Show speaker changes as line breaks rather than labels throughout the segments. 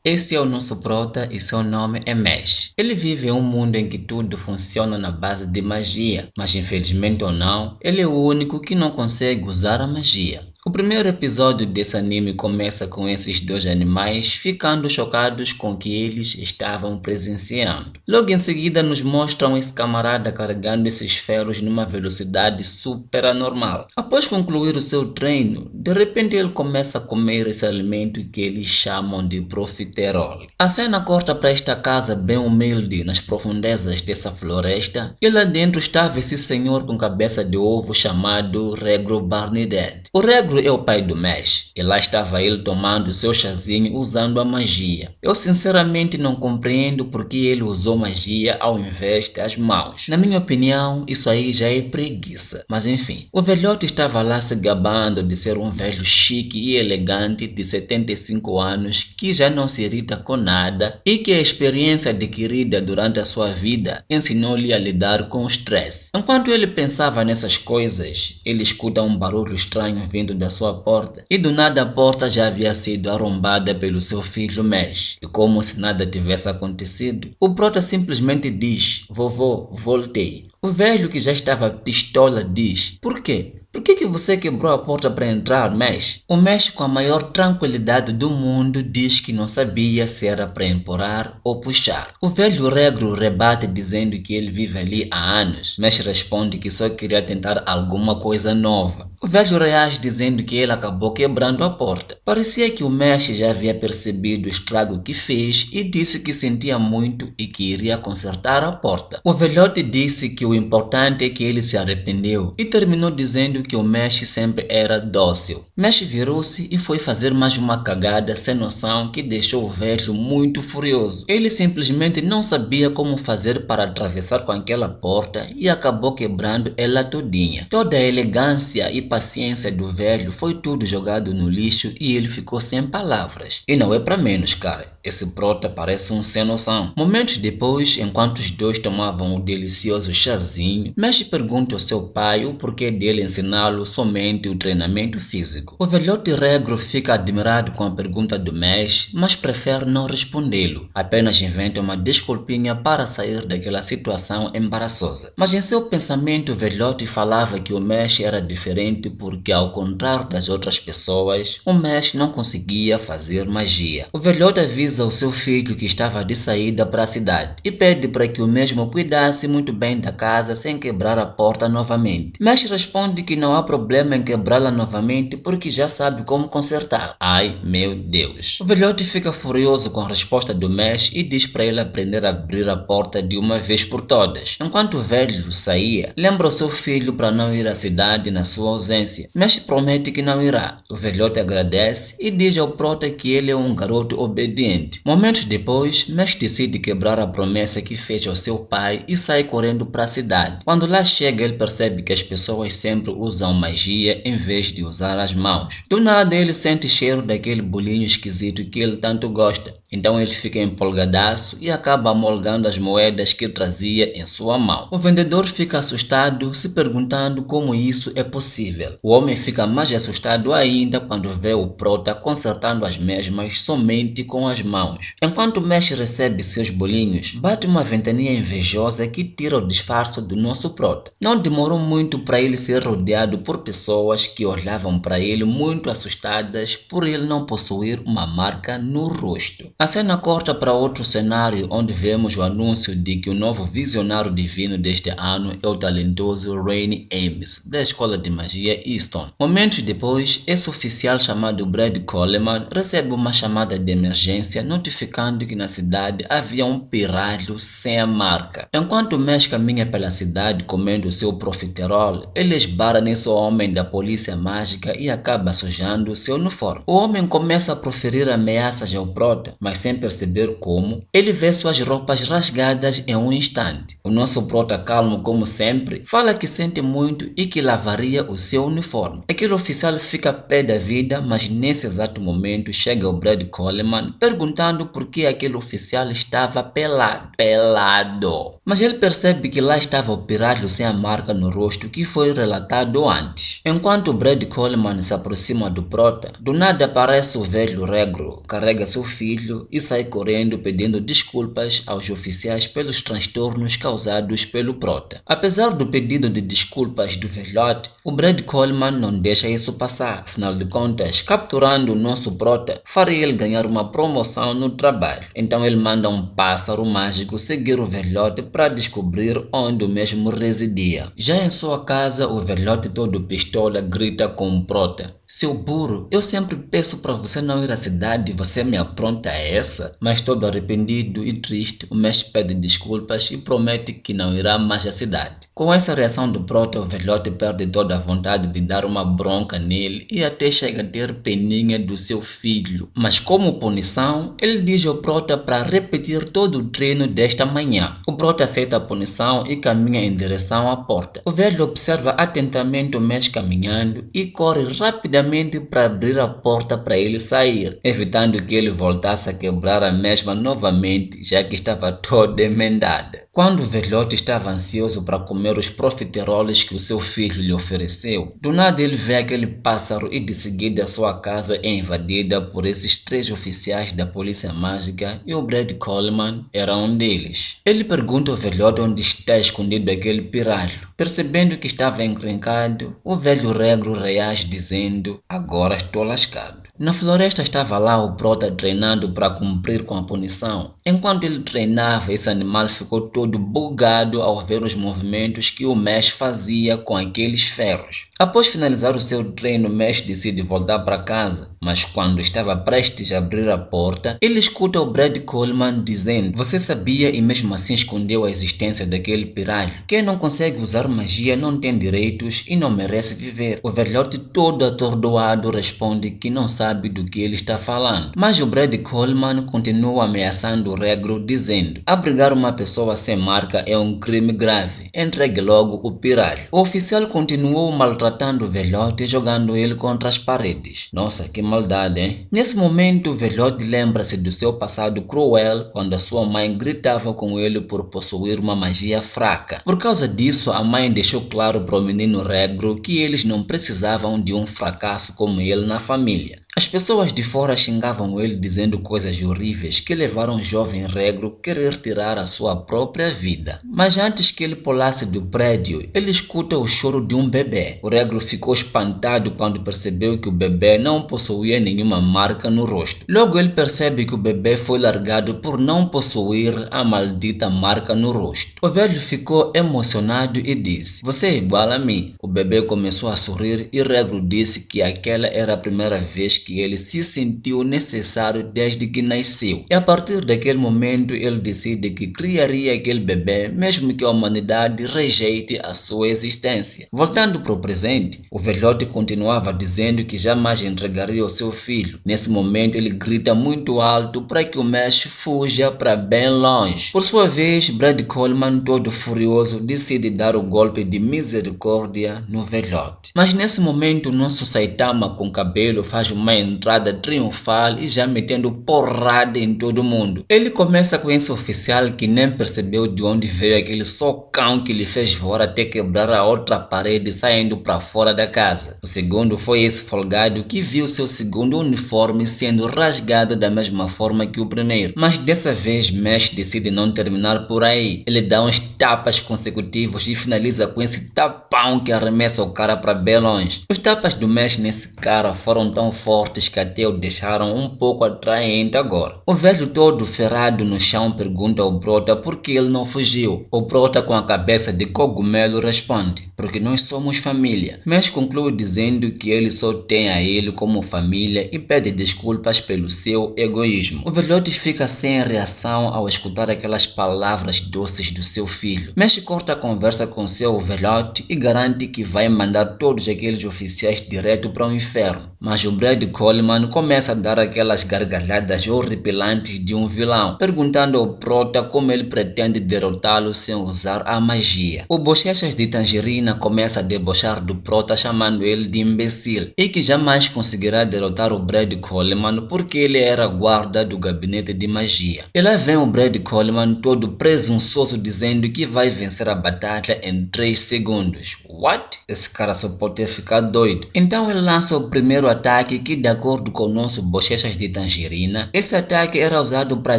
Esse é o nosso prota e seu nome é Mesh. Ele vive em um mundo em que tudo funciona na base de magia, mas infelizmente ou não, ele é o único que não consegue usar a magia. O primeiro episódio desse anime começa com esses dois animais ficando chocados com o que eles estavam presenciando. Logo em seguida nos mostram esse camarada carregando esses ferros numa velocidade super anormal. Após concluir o seu treino, de repente ele começa a comer esse alimento que eles chamam de profiterol. A cena corta para esta casa bem humilde nas profundezas dessa floresta e lá dentro estava esse senhor com cabeça de ovo chamado Regro Barneydead. O Regro é o pai do Mesh e lá estava ele tomando seu chazinho usando a magia. Eu sinceramente não compreendo porque ele usou magia ao invés das mãos. Na minha opinião, isso aí já é preguiça. Mas enfim, o velhote estava lá se gabando de ser um velho chique e elegante de 75 anos que já não se irrita com nada e que a experiência adquirida durante a sua vida ensinou-lhe a lidar com o stress. Enquanto ele pensava nessas coisas, ele escuta um barulho estranho vindo da sua porta e do nada a porta já havia sido arrombada pelo seu filho Mesh. E como se nada tivesse acontecido, o prota simplesmente diz: "Vovô, voltei." O velho que já estava pistola diz: "Por quê? Por que você quebrou a porta para entrar, Mesh?" O Mesh, com a maior tranquilidade do mundo, diz que não sabia se era para empurrar ou puxar. O velho Regro rebate dizendo que ele vive ali há anos. Mesh responde que só queria tentar alguma coisa nova. O velho reage dizendo que ele acabou quebrando a porta. Parecia que o Mesh já havia percebido o estrago que fez e disse que sentia muito e que iria consertar a porta. O velhote disse que o importante é que ele se arrependeu e terminou dizendo que o Mesh sempre era dócil. Mesh virou-se e foi fazer mais uma cagada sem noção que deixou o velho muito furioso. Ele simplesmente não sabia como fazer para atravessar com aquela porta e acabou quebrando ela todinha. Toda a elegância e paciência do velho foi tudo jogado no lixo e ele ficou sem palavras. E não é para menos, cara. Esse prota parece um sem noção. Momentos depois, enquanto os dois tomavam o delicioso chazinho, Mesh pergunta ao seu pai o porquê dele ensiná-lo somente o treinamento físico. O velhote Regro fica admirado com a pergunta do Mesh, mas prefere não respondê-lo. Apenas inventa uma desculpinha para sair daquela situação embaraçosa. Mas em seu pensamento, o velhote falava que o Mesh era diferente porque, ao contrário das outras pessoas, o Mesh não conseguia fazer magia. O velhote avisa ao seu filho que estava de saída para a cidade e pede para que o mesmo cuidasse muito bem da casa sem quebrar a porta novamente. Mesh responde que não há problema em quebrá-la novamente porque já sabe como consertar. Ai, meu Deus. O velhote fica furioso com a resposta do Mesh e diz para ele aprender a abrir a porta de uma vez por todas. Enquanto o velho saía, lembra o seu filho para não ir à cidade na sua ausência. Mesh promete que não irá. O velhote agradece e diz ao prota que ele é um garoto obediente. Momentos depois, Mesh decide quebrar a promessa que fez ao seu pai e sai correndo para a cidade. Quando lá chega, ele percebe que as pessoas sempre usam magia em vez de usar as mãos. Do nada, ele sente cheiro daquele bolinho esquisito que ele tanto gosta. Então ele fica empolgadaço e acaba amolgando as moedas que trazia em sua mão. O vendedor fica assustado, se perguntando como isso é possível. O homem fica mais assustado ainda quando vê o prota consertando as mesmas somente com as mãos. Enquanto Mesh recebe seus bolinhos, bate uma ventania invejosa que tira o disfarce do nosso prota. Não demorou muito para ele ser rodeado por pessoas que olhavam para ele muito assustadas por ele não possuir uma marca no rosto. A cena corta para outro cenário onde vemos o anúncio de que o novo visionário divino deste ano é o talentoso Rainy Ames, da escola de magia Easton. Momentos depois, esse oficial chamado Brad Coleman recebe uma chamada de emergência notificando que na cidade havia um pirralho sem a marca. Enquanto Mesh caminha pela cidade comendo seu profiterol, ele esbarra nesse homem da polícia mágica e acaba sujando seu uniforme. O homem começa a proferir ameaças ao prota, mas sem perceber como, ele vê suas roupas rasgadas em um instante. O nosso prota, calmo como sempre, fala que sente muito e que lavaria o seu uniforme. Aquele oficial fica pé da vida, mas nesse exato momento chega o Brad Coleman perguntando por que aquele oficial estava pelado. Mas ele percebe que lá estava o pirralho sem a marca no rosto que foi relatado antes. Enquanto o Brad Coleman se aproxima do prota, do nada aparece o velho Regro, carrega seu filho rápido e sai correndo pedindo desculpas aos oficiais pelos transtornos causados pelo prota. Apesar do pedido de desculpas do velhote, o Brad Coleman não deixa isso passar. Afinal de contas, capturando o nosso prota faria ele ganhar uma promoção no trabalho. Então ele manda um pássaro mágico seguir o velhote para descobrir onde o mesmo residia. Já em sua casa, o velhote todo pistola grita com o prota: "Seu burro, eu sempre peço para você não ir à cidade e você me apronta essa?" Mas todo arrependido e triste, o mestre pede desculpas e promete que não irá mais à cidade. Com essa reação do prota, o velhote perde toda a vontade de dar uma bronca nele e até chega a ter peninha do seu filho. Mas como punição, ele diz ao prota para repetir todo o treino desta manhã. O prota aceita a punição e caminha em direção à porta. O velho observa atentamente o mestre caminhando e corre rapidamente para abrir a porta para ele sair, evitando que ele voltasse a quebrar a mesma novamente, já que estava toda emendada. Quando o velhote estava ansioso para comer os profiteroles que o seu filho lhe ofereceu, do nada ele vê aquele pássaro e de seguida sua casa é invadida por esses 3 oficiais da polícia mágica e o Brad Coleman era um deles. Ele pergunta ao velhote onde está escondido aquele piralho. Percebendo que estava encrencado, o velho regro reage dizendo: "Agora estou lascado." Na floresta estava lá o prota treinando para cumprir com a punição. Enquanto ele treinava, esse animal ficou todo bugado ao ver os movimentos que o Mesh fazia com aqueles ferros. Após finalizar o seu treino, o Mesh decide voltar para casa, mas quando estava prestes a abrir a porta, ele escuta o Brad Coleman dizendo: "Você sabia e mesmo assim escondeu a existência daquele piralho? Quem não consegue usar magia não tem direitos e não merece viver." O velhote todo atordoado responde que não sabe do que ele está falando, mas o Brad Coleman continua ameaçando o regro dizendo: "Abrigar uma pessoa sem marca é um crime grave. Entregue logo o piralho." O oficial continuou maltratando o velhote, jogando ele contra as paredes. Nossa, que maldade, hein? Nesse momento, o velhote lembra-se do seu passado cruel, quando a sua mãe gritava com ele por possuir uma magia fraca. Por causa disso, a mãe deixou claro para o menino regro que eles não precisavam de um fracasso como ele na família. As pessoas de fora xingavam ele dizendo coisas horríveis que levaram o jovem regro a querer tirar a sua própria vida. Mas antes que ele pulasse do prédio, ele escuta o choro de um bebê. O regro ficou espantado quando percebeu que o bebê não possuía nenhuma marca no rosto. Logo ele percebe que o bebê foi largado por não possuir a maldita marca no rosto. O velho ficou emocionado e disse: "Você é igual a mim." O bebê começou a sorrir e o regro disse que aquela era a primeira vez que ele se sentiu necessário desde que nasceu. E a partir daquele momento ele decide que criaria aquele bebê mesmo que a humanidade rejeite a sua existência. Voltando para o presente, o velhote continuava dizendo que jamais entregaria o seu filho. Nesse momento ele grita muito alto para que o Mesh fuja para bem longe. Por sua vez, Brad Coleman, todo furioso, decide dar o golpe de misericórdia no velhote. Mas nesse momento o nosso Saitama com cabelo faz uma entrada triunfal e já metendo porrada em todo mundo. Ele começa com esse oficial que nem percebeu de onde veio aquele socão que lhe fez voar até quebrar a outra parede saindo para fora da casa. O segundo foi esse folgado que viu seu segundo uniforme sendo rasgado da mesma forma que o primeiro. Mas dessa vez Mesh decide não terminar por aí. Ele dá uns tapas consecutivos e finaliza com esse tapão que arremessa o cara para bem longe. Os tapas do Mesh nesse cara foram tão fortes que até o deixaram um pouco atraente agora. O velho todo ferrado no chão pergunta ao prota por que ele não fugiu. O prota com a cabeça de cogumelo responde: "Porque nós somos família." Mesh conclui dizendo que ele só tem a ele como família e pede desculpas pelo seu egoísmo. O velhote fica sem reação ao escutar aquelas palavras doces do seu filho. Mesh corta a conversa com seu velhote e garante que vai mandar todos aqueles oficiais direto para o inferno. Mas o Brad Coleman começa a dar aquelas gargalhadas horripilantes de um vilão, perguntando ao prota como ele pretende derrotá-lo sem usar a magia. O Bochechas de Tangerina começa a debochar do prota, chamando ele de imbecil e que jamais conseguirá derrotar o Brad Coleman porque ele era guarda do gabinete de magia. E lá vem o Brad Coleman todo presunçoso dizendo que vai vencer a batalha em 3 segundos. What? Esse cara só pode ter ficado doido. Então ele lança o primeiro ataque que de acordo com o nosso Bochechas de Tangerina, esse ataque era usado para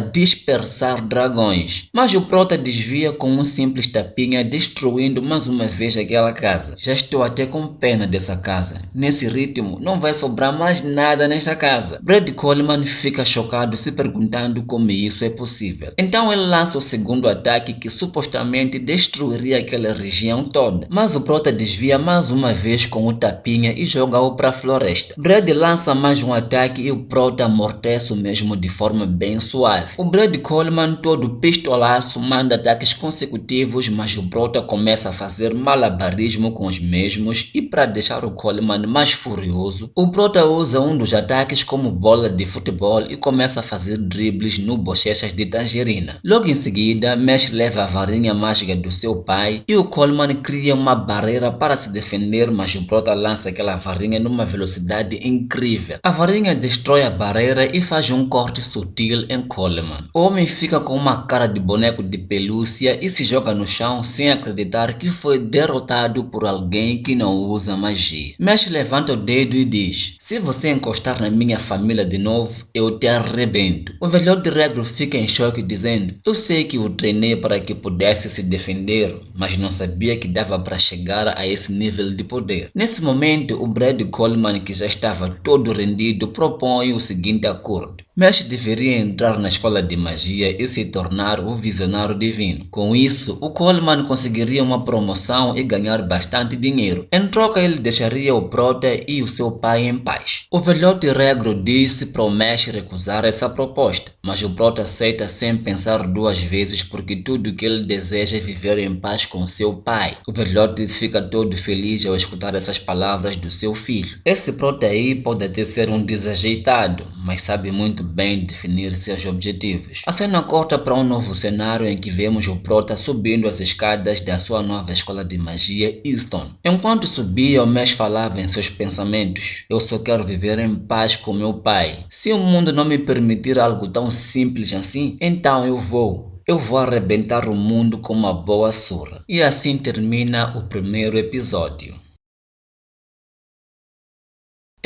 dispersar dragões, mas o prota desvia com um simples tapinha, destruindo mais uma vez aquela casa. Já estou até com pena dessa casa. Nesse ritmo, não vai sobrar mais nada nesta casa. Brad Coleman fica chocado, se perguntando como isso é possível. Então ele lança o segundo ataque, que supostamente destruiria aquela região toda, mas o prota desvia mais uma vez com o tapinha e joga-o para a floresta. Brad lança mais um ataque e o prota amortece o mesmo de forma bem suave. O Brad Coleman, todo pistolaço, manda ataques consecutivos, mas o prota começa a fazer malabarismo com os mesmos, e para deixar o Coleman mais furioso, o prota usa um dos ataques como bola de futebol e começa a fazer dribles no Bochechas de Tangerina. Logo em seguida, Mesh leva a varinha mágica do seu pai e o Coleman cria uma barreira para se defender, mas o prota lança aquela varinha numa velocidade incrível. A varinha destrói a barreira e faz um corte sutil em Coleman. O homem fica com uma cara de boneco de pelúcia e se joga no chão sem acreditar que foi derrotado por alguém que não usa magia. Mesh levanta o dedo e diz: "Se você encostar na minha família de novo, eu te arrebento." O velhote Regro fica em choque, dizendo: "Eu sei que o treinei para que pudesse se defender, mas não sabia que dava para chegar a esse nível de poder." Nesse momento, o Brad Coleman, que já estava todo rendido, propõe o seguinte acordo: Mesh deveria entrar na escola de magia e se tornar o visionário divino. Com isso, o Coleman conseguiria uma promoção e ganhar bastante dinheiro. Em troca, ele deixaria o prota e o seu pai em paz. O velhote Regro disse para o Mesh recusar essa proposta, mas o prota aceita sem pensar duas vezes, porque tudo o que ele deseja é viver em paz com seu pai. O velhote fica todo feliz ao escutar essas palavras do seu filho. Esse prota aí pode até ser um desajeitado, mas sabe muito bem definir seus objetivos. A cena corta para um novo cenário em que vemos o prota subindo as escadas da sua nova escola de magia, Easton. Enquanto subia, o Mesh falava em seus pensamentos: "Eu só quero viver em paz com meu pai. Se o mundo não me permitir algo tão simples assim, então eu vou arrebentar o mundo com uma boa surra." E assim termina o primeiro episódio.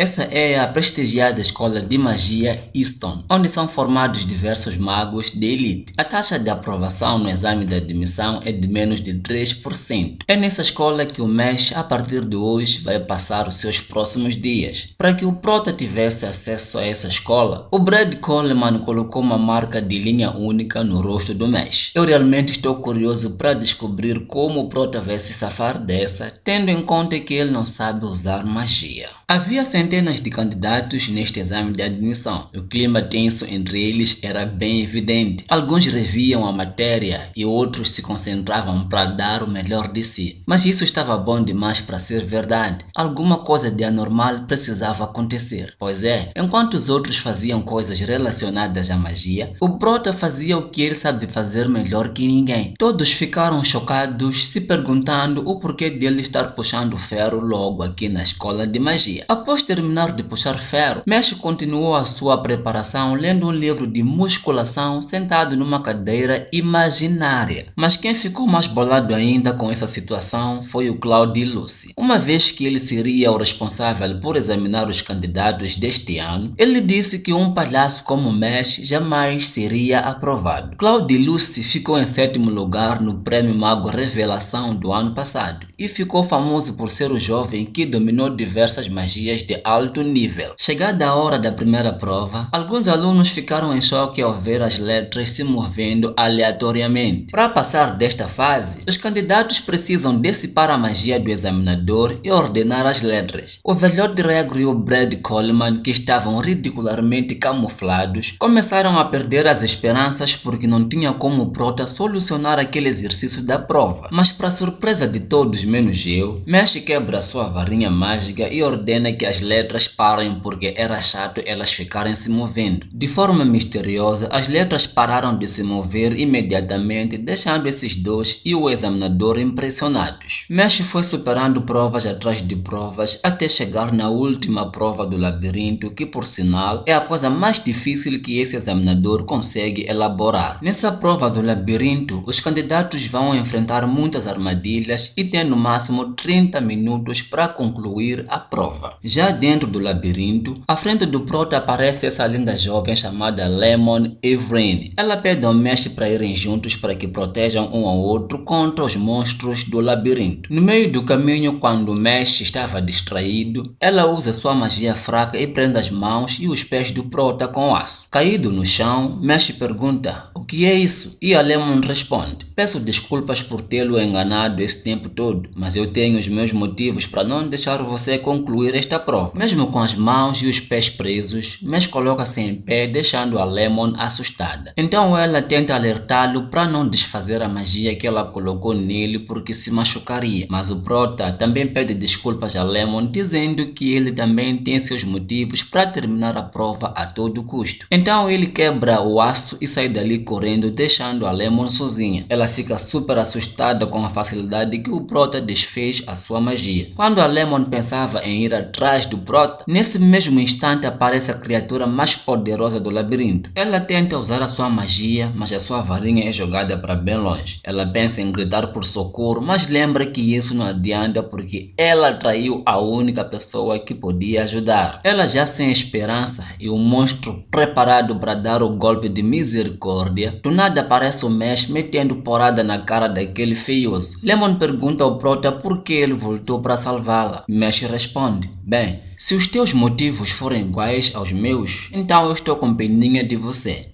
Essa é a prestigiada escola de magia Easton, onde são formados diversos magos de elite. A taxa de aprovação no exame de admissão é de menos de 3%. É nessa escola que o Mesh, a partir de hoje, vai passar os seus próximos dias. Para que o prota tivesse acesso a essa escola, o Brad Coleman colocou uma marca de linha única no rosto do Mesh. Eu realmente estou curioso para descobrir como o prota vai se safar dessa, tendo em conta que ele não sabe usar magia. Havia centenas de candidatos neste exame de admissão. O clima tenso entre eles era bem evidente. Alguns reviam a matéria e outros se concentravam para dar o melhor de si. Mas isso estava bom demais para ser verdade. Alguma coisa de anormal precisava acontecer. Pois é, enquanto os outros faziam coisas relacionadas à magia, o prota fazia o que ele sabe fazer melhor que ninguém. Todos ficaram chocados, se perguntando o porquê dele estar puxando ferro logo aqui na escola de magia. Após terminar de puxar ferro, Mesh continuou a sua preparação lendo um livro de musculação sentado numa cadeira imaginária. Mas quem ficou mais bolado ainda com essa situação foi o Claude Lucy. Uma vez que ele seria o responsável por examinar os candidatos deste ano, ele disse que um palhaço como Mesh jamais seria aprovado. Claude Lucy ficou em 7º lugar no Prêmio Mago Revelação do ano passado e ficou famoso por ser o jovem que dominou diversas magias de alto nível. Chegada a hora da primeira prova, alguns alunos ficaram em choque ao ver as letras se movendo aleatoriamente. Para passar desta fase, os candidatos precisam dissipar a magia do examinador e ordenar as letras. O velhote Regro e o Brad Coleman, que estavam ridicularmente camuflados, começaram a perder as esperanças porque não tinha como o prota solucionar aquele exercício da prova. Mas para surpresa de todos menos eu, Mesh quebra sua varinha mágica e ordena que as letras parem porque era chato elas ficarem se movendo. De forma misteriosa, as letras pararam de se mover imediatamente, deixando esses dois e o examinador impressionados. Mesh foi superando provas atrás de provas até chegar na última prova do labirinto, que por sinal é a coisa mais difícil que esse examinador consegue elaborar. Nessa prova do labirinto, os candidatos vão enfrentar muitas armadilhas e têm no máximo 30 minutos para concluir a prova. Já dentro do labirinto, à frente do Prota aparece essa linda jovem chamada Lemon Evrene. Ela pede ao Mesh para irem juntos para que protejam um ao outro contra os monstros do labirinto. No meio do caminho, quando Mesh estava distraído, ela usa sua magia fraca e prende as mãos e os pés do Prota com aço. Caído no chão, Mesh pergunta: "O que é isso?" E a Lemon responde: "Peço desculpas por tê-lo enganado esse tempo todo, mas eu tenho os meus motivos para não deixar você concluir esta prova." Mesmo com as mãos e os pés presos, Mesh coloca-se em pé, deixando a Lemon assustada. Então ela tenta alertá-lo para não desfazer a magia que ela colocou nele porque se machucaria. Mas o Prota também pede desculpas a Lemon, dizendo que ele também tem seus motivos para terminar a prova a todo custo. Então ele quebra o aço e sai dali correndo, deixando a Lemon sozinha. Ela fica super assustada com a facilidade que o Prota desfez a sua magia. Quando a Lemon pensava em ir atrás do Prota, nesse mesmo instante aparece a criatura mais poderosa do labirinto. Ela tenta usar a sua magia, mas a sua varinha é jogada para bem longe. Ela pensa em gritar por socorro, mas lembra que isso não adianta porque ela traiu a única pessoa que podia ajudar. Ela já sem esperança e o monstro preparado para dar o golpe de misericórdia, do nada aparece o Mesh metendo porrada na cara daquele feioso. Lemon pergunta ao Prota por que ele voltou para salvá-la. Mesh responde: "Bem, se os teus motivos forem iguais aos meus, então eu estou com peninha de você."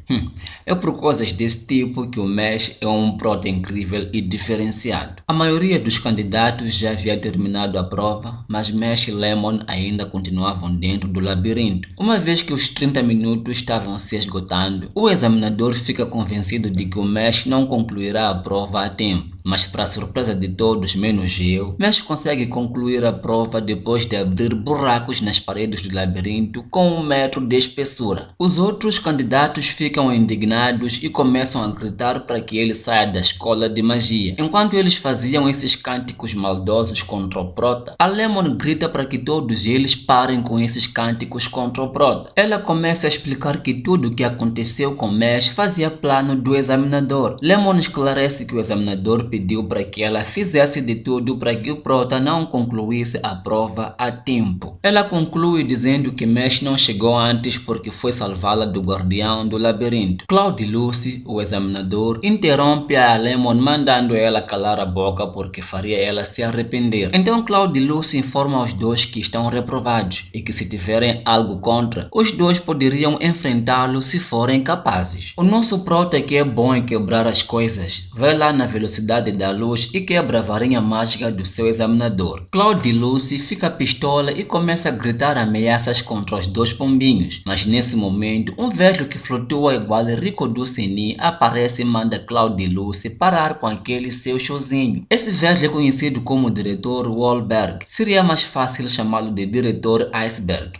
É por coisas desse tipo que o Mesh é um Prota incrível e diferenciado. A maioria dos candidatos já havia terminado a prova, mas Mesh e Lemon ainda continuavam dentro do labirinto. Uma vez que os 30 minutos estavam se esgotando, o examinador fica convencido de que o Mesh não concluirá a prova a tempo. Mas para surpresa de todos, menos eu, Mesh consegue concluir a prova depois de abrir buracos nas paredes do labirinto com 1 metro de espessura. Os outros candidatos ficam indignados e começam a gritar para que ele saia da escola de magia. Enquanto eles faziam esses cânticos maldosos contra o Prota, a Lemon grita para que todos eles parem com esses cânticos contra o Prota. Ela começa a explicar que tudo o que aconteceu com Mesh fazia plano do examinador. Lemon esclarece que o examinador pediu para que ela fizesse de tudo para que o Prota não concluísse a prova a tempo. Ela conclui dizendo que Mesh não chegou antes porque foi salvá-la do guardião do labirinto. Claude-Lucy, o examinador, interrompe a Lemon mandando ela calar a boca porque faria ela se arrepender. Então Claude-Lucy informa aos dois que estão reprovados e que se tiverem algo contra, os dois poderiam enfrentá-lo se forem capazes. O nosso Prota, que é bom em quebrar as coisas, vai lá na velocidade da luz e quebra a varinha mágica do seu examinador. Claude-Lucy fica pistola e começa a gritar ameaças contra os dois pombinhos, mas nesse momento um velho que flutua igual Rico do Sini aparece e manda Claude-Lucy parar com aquele seu showzinho. Esse velho é conhecido como diretor Wahlberg. Seria mais fácil chamá-lo de diretor Iceberg.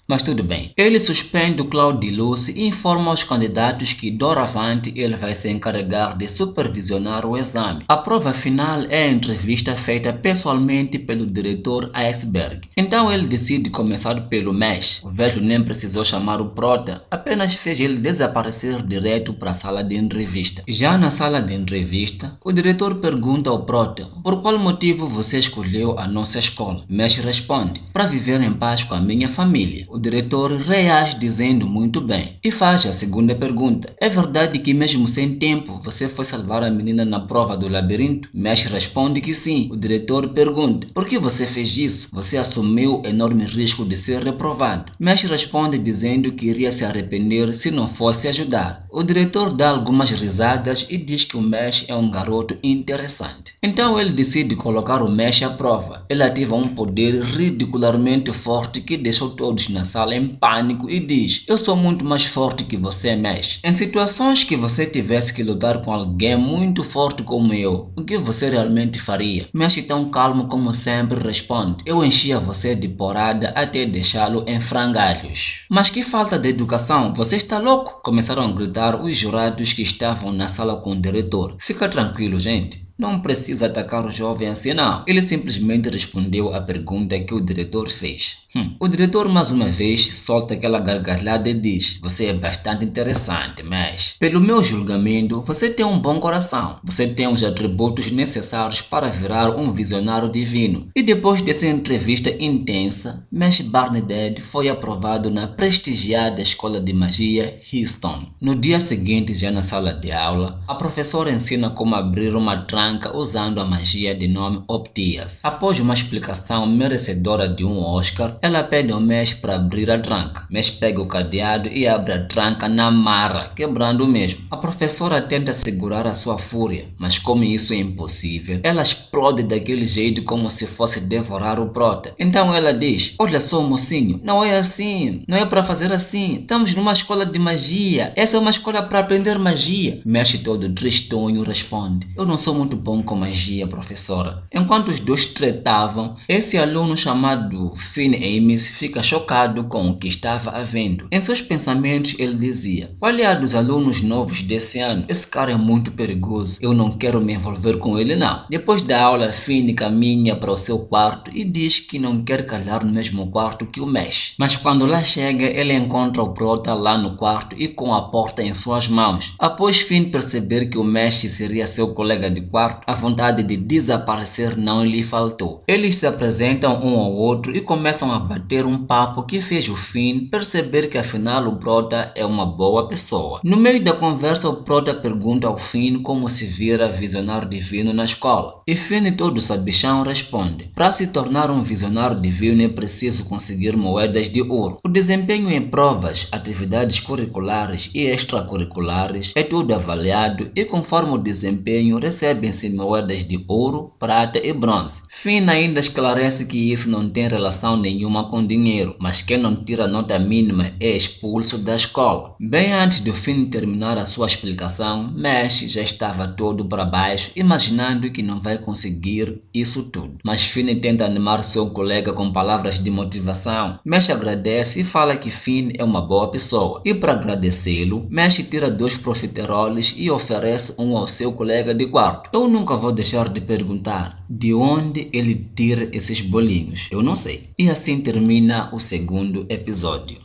Mas tudo bem. Ele suspende o Claude-Lucy e informa aos candidatos que doravante ele vai se encarregar de supervisionar o exame. A prova final é a entrevista feita pessoalmente pelo diretor Iceberg. Então ele decide começar pelo Mesh. O velho nem precisou chamar o Prota, apenas fez ele desaparecer direto para a sala de entrevista. Já na sala de entrevista, o diretor pergunta ao Prota: "Por qual motivo você escolheu a nossa escola?" Mesh responde: "Para viver em paz com a minha família." O diretor reage dizendo muito bem e faz a segunda pergunta: "É verdade que mesmo sem tempo você foi salvar a menina na prova do labirinto?" Mesh responde que sim. O diretor pergunta: "Por que você fez isso? Você assumiu o enorme risco de ser reprovado." Mesh responde dizendo que iria se arrepender se não fosse ajudar. O diretor dá algumas risadas e diz que o Mesh é um garoto interessante. Então ele decide colocar o Mesh à prova. Ele ativa um poder ridicularmente forte que deixou todos na sala em pânico e diz: "Eu sou muito mais forte que você, Mesh. Em situações que você tivesse que lutar com alguém muito forte como eu, o que você realmente faria?" Mesh, tão calmo como sempre, responde: "Eu enchia você de porrada até deixá-lo em frangalhos." "Mas que falta de educação, você está louco?" começaram a gritar os jurados que estavam na sala com o diretor. "Fica tranquilo, gente. Não precisa atacar o jovem assim não. Ele simplesmente respondeu à pergunta que o diretor fez. O diretor mais uma vez solta aquela gargalhada e diz: você é bastante interessante, mas pelo meu julgamento, você tem um bom coração. Você tem os atributos necessários para virar um visionário divino. E depois dessa entrevista intensa, Mesh Barnedad foi aprovado na prestigiada escola de magia Houston. No dia seguinte, já na sala de aula, a professora ensina como abrir uma tranca usando a magia de nome Optias. Após uma explicação merecedora de um Oscar, ela pede ao Mesh para abrir a tranca. Mesh pega o cadeado e abre a tranca na marra, quebrando o mesmo. A professora tenta segurar a sua fúria, mas como isso é impossível, ela explode daquele jeito como se fosse devorar o prota. Então ela diz: olha só, mocinho, não é assim, não é para fazer assim. Estamos numa escola de magia, essa é uma escola para aprender magia. Mesh todo tristonho responde: eu não sou muito bom com magia, professora. Enquanto os dois tretavam, esse aluno chamado Finn Ames fica chocado com o que estava havendo. Em seus pensamentos ele dizia: olha dos alunos novos desse ano, esse cara é muito perigoso, eu não quero me envolver com ele não. Depois da aula, Finn caminha para o seu quarto e diz que não quer casar no mesmo quarto que o Mesh. Mas quando lá chega, ele encontra o prota lá no quarto e com a porta em suas mãos. Após Finn perceber que o Mesh seria seu colega de quarto, a vontade de desaparecer não lhe faltou. Eles se apresentam um ao outro e começam a bater um papo que fez o Finn perceber que afinal o prota é uma boa pessoa. No meio da conversa, o prota pergunta ao Finn como se vira visionário divino na escola. E Finn, todo sabichão, responde: para se tornar um visionário divino é preciso conseguir moedas de ouro. O desempenho em provas, atividades curriculares e extracurriculares é tudo avaliado e conforme o desempenho recebem-se moedas de ouro, prata e bronze. Finn ainda esclarece que isso não tem relação nenhuma com dinheiro, mas quem não tira nota mínima é expulso da escola. Bem antes do Finn terminar a sua explicação, Mesh já estava todo para baixo, imaginando que não vai conseguir isso tudo. Mas Finn tenta animar seu colega com palavras de motivação. Mesh agradece e fala que Finn é uma boa pessoa. E para agradecê-lo, Mesh tira 2 profiteroles e oferece um ao seu colega de quarto. Eu nunca vou deixar de perguntar de onde ele tira esses bolinhos. Eu não sei. E assim termina o segundo episódio.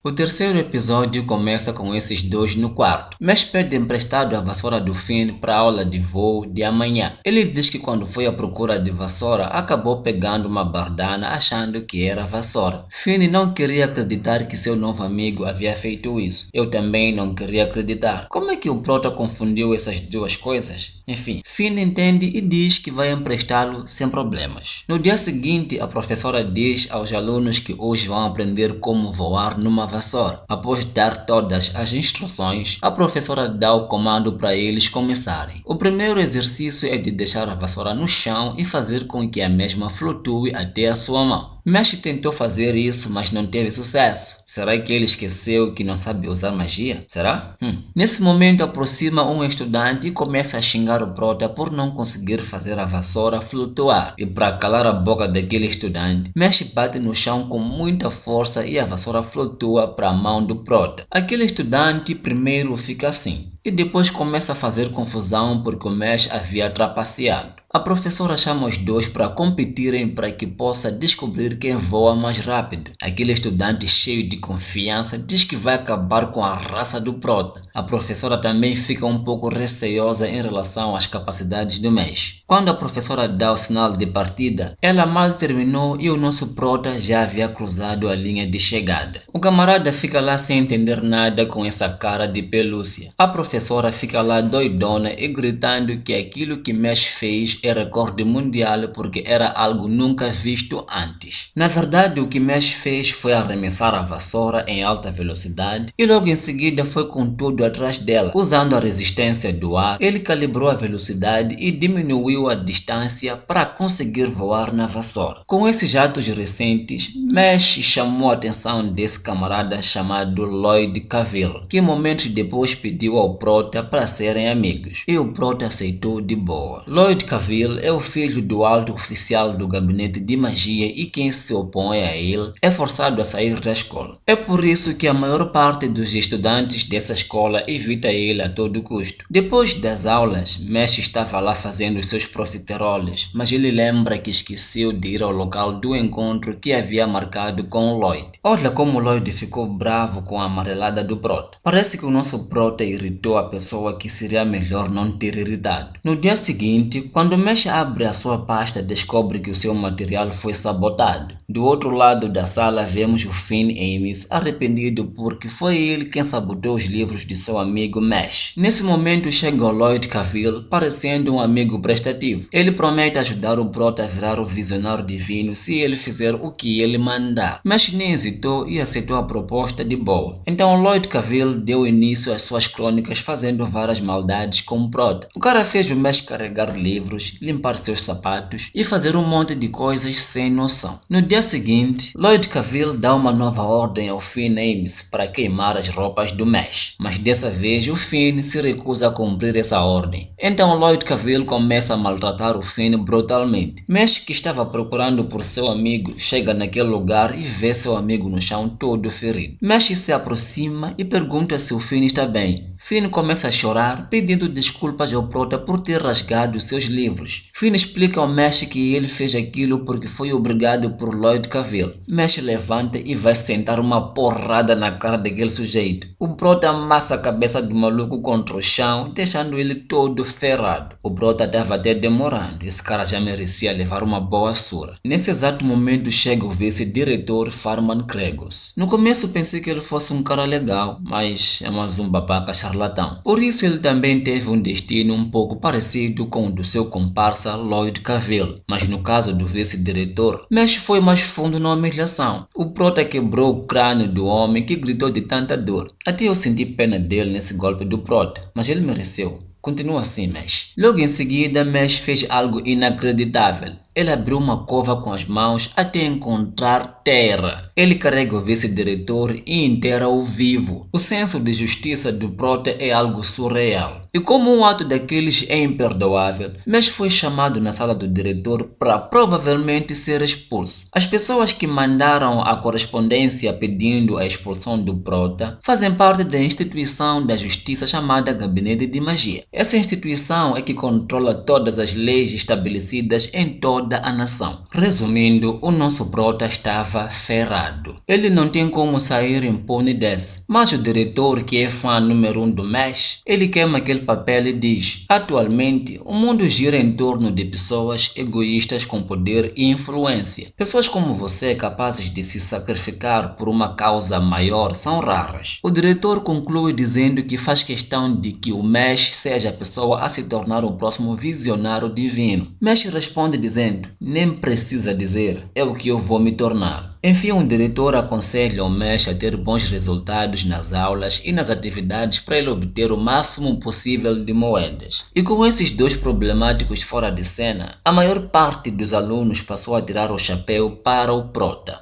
O terceiro episódio começa com esses dois no quarto. Mesh pede emprestado a vassoura do Finn para a aula de voo de amanhã. Ele diz que quando foi à procura de vassoura, acabou pegando uma bardana achando que era vassoura. Finn não queria acreditar que seu novo amigo havia feito isso. Eu também não queria acreditar. Como é que o prota confundiu essas duas coisas? Enfim, Finn entende e diz que vai emprestá-lo sem problemas. No dia seguinte, a professora diz aos alunos que hoje vão aprender como voar numa vassoura. Após dar todas as instruções, a professora dá o comando para eles começarem. O primeiro exercício é de deixar a vassoura no chão e fazer com que a mesma flutue até a sua mão. Mesh tentou fazer isso, mas não teve sucesso. Será que ele esqueceu que não sabe usar magia? Será? Nesse momento, aproxima um estudante e começa a xingar o prota por não conseguir fazer a vassoura flutuar. E para calar a boca daquele estudante, Mesh bate no chão com muita força e a vassoura flutua para a mão do prota. Aquele estudante primeiro fica assim e depois começa a fazer confusão porque o Mesh havia trapaceado. A professora chama os dois para competirem para que possa descobrir quem voa mais rápido. Aquele estudante cheio de confiança diz que vai acabar com a raça do prota. A professora também fica um pouco receosa em relação às capacidades do Mesh. Quando a professora dá o sinal de partida, ela mal terminou e o nosso prota já havia cruzado a linha de chegada. O camarada fica lá sem entender nada com essa cara de pelúcia. A professora fica lá doidona e gritando que aquilo que Mesh fez é recorde mundial porque era algo nunca visto antes. Na verdade, o que Mesh fez foi arremessar a vassoura em alta velocidade e logo em seguida foi com tudo atrás dela. Usando a resistência do ar, ele calibrou a velocidade e diminuiu a distância para conseguir voar na vassoura. Com esses atos recentes, Mesh chamou a atenção desse camarada chamado Lloyd Cavill, que momentos depois pediu ao prota para serem amigos, e o prota aceitou de boa. Lloyd Cavill Cavill é o filho do alto oficial do gabinete de magia e quem se opõe a ele é forçado a sair da escola. É por isso que a maior parte dos estudantes dessa escola evita ele a todo custo. Depois das aulas, Mesh estava lá fazendo os seus profiteroles, mas ele lembra que esqueceu de ir ao local do encontro que havia marcado com Lloyd. Olha como Lloyd ficou bravo com a amarelada do Prota. Parece que o nosso Prota irritou a pessoa que seria melhor não ter irritado. No dia seguinte, quando Mesh abre a sua pasta, descobre que o seu material foi sabotado. Do outro lado da sala, vemos o Finn Ames arrependido porque foi ele quem sabotou os livros de seu amigo Mesh. Nesse momento chega o Lloyd Cavill, parecendo um amigo prestativo. Ele promete ajudar o Prota a virar o Visionário Divino se ele fizer o que ele mandar. Mesh nem hesitou e aceitou a proposta de boa. Então Lloyd Cavill deu início às suas crônicas fazendo várias maldades com o Prota. O cara fez o Mesh carregar livros, limpar seus sapatos e fazer um monte de coisas sem noção. No dia seguinte, Lloyd Cavill dá uma nova ordem ao Finn Ames para queimar as roupas do Mesh, mas dessa vez o Finn se recusa a cumprir essa ordem. Então Lloyd Cavill começa a maltratar o Finn brutalmente. Mesh, que estava procurando por seu amigo, chega naquele lugar e vê seu amigo no chão todo ferido. Mesh se aproxima e pergunta se o Finn está bem. Finn começa a chorar, pedindo desculpas ao Prota por ter rasgado seus livros. Finn explica ao Mesh que ele fez aquilo porque foi obrigado por Lloyd Cavill. Mesh levanta e vai sentar uma porrada na cara daquele sujeito. O Prota amassa a cabeça do maluco contra o chão, deixando ele todo ferrado. O Prota estava até demorando, esse cara já merecia levar uma boa surra. Nesse exato momento chega o vice-diretor Farman Kregos. No começo pensei que ele fosse um cara legal, mas é mais um babaca charlatão. Por isso ele também teve um destino um pouco parecido com o do seu comparsa Lloyd Cavill. Mas no caso do vice-diretor, Mesh foi mais fundo na humilhação. O Prota quebrou o crânio do homem que gritou de tanta dor. Até eu senti pena dele nesse golpe do Prota, mas ele mereceu. Continua assim, Mesh. Logo em seguida, Mesh fez algo inacreditável. Ele abriu uma cova com as mãos até encontrar terra. Ele carrega o vice-diretor e enterra-o vivo. O senso de justiça do Prota é algo surreal. E como um ato daqueles é imperdoável, Mesh foi chamado na sala do diretor para provavelmente ser expulso. As pessoas que mandaram a correspondência pedindo a expulsão do Prota fazem parte da instituição da justiça chamada Gabinete de Magia. Essa instituição é que controla todas as leis estabelecidas em toda a nação. Resumindo, o nosso Prota estava ferrado. Ele não tem como sair impune dessa. Mas o diretor, que é fã número 1 do Mesh, ele queima aquele papel e diz: atualmente, o mundo gira em torno de pessoas egoístas com poder e influência. Pessoas como você, capazes de se sacrificar por uma causa maior, são raras. O diretor conclui dizendo que faz questão de que o Mesh seja a pessoa a se tornar o próximo visionário divino. Mesh responde dizendo: nem precisa dizer, é o que eu vou me tornar. Enfim, o diretor aconselha o Mesh a ter bons resultados nas aulas e nas atividades para ele obter o máximo possível de moedas. E com esses dois problemáticos fora de cena, a maior parte dos alunos passou a tirar o chapéu para o Prota.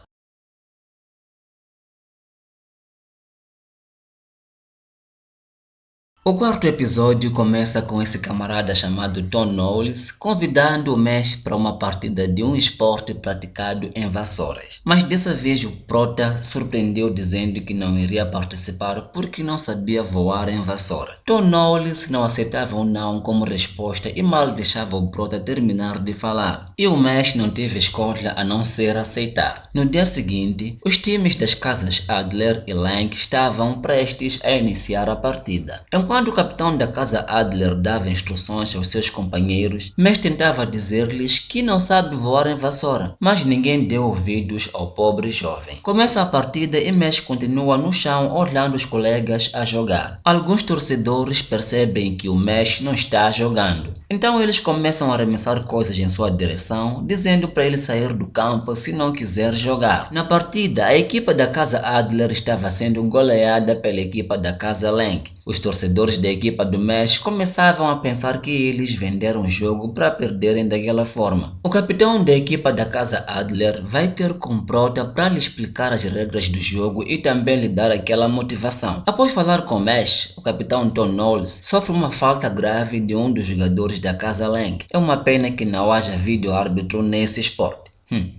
O quarto episódio começa com esse camarada chamado Tom Knowles convidando o Mesh para uma partida de um esporte praticado em vassouras. Mas dessa vez o Prota surpreendeu dizendo que não iria participar porque não sabia voar em vassoura. Tom Knowles não aceitava um não como resposta e mal deixava o Prota terminar de falar. E o Mesh não teve escolha a não ser aceitar. No dia seguinte, os times das casas Adler e Lank estavam prestes a iniciar a partida. Enquanto o capitão da casa Adler dava instruções aos seus companheiros, Mesh tentava dizer-lhes que não sabe voar em vassoura, mas ninguém deu ouvidos ao pobre jovem. Começa a partida e Mesh continua no chão olhando os colegas a jogar. Alguns torcedores percebem que o Mesh não está jogando, então eles começam a arremessar coisas em sua direção, dizendo para ele sair do campo se não quiser jogar. Na partida, a equipa da casa Adler estava sendo goleada pela equipa da casa Lank. Os torcedores da equipa do Mesh começavam a pensar que eles venderam o jogo para perderem daquela forma. O capitão da equipa da Casa Adler vai ter com Prota para lhe explicar as regras do jogo e também lhe dar aquela motivação. Após falar com Mesh, o capitão Tom Knowles sofre uma falta grave de um dos jogadores da Casa Lang. É uma pena que não haja vídeo-árbitro nesse esporte.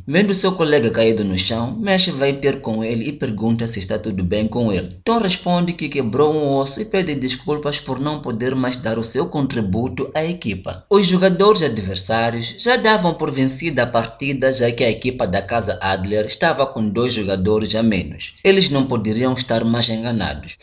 Vendo seu colega caído no chão, Mesh vai ter com ele e pergunta se está tudo bem com ele. Tom responde que quebrou um osso e pede desculpas por não poder mais dar o seu contributo à equipa. Os jogadores adversários já davam por vencida a partida, já que a equipa da Casa Adler estava com 2 jogadores a menos. Eles não poderiam estar mais enganados.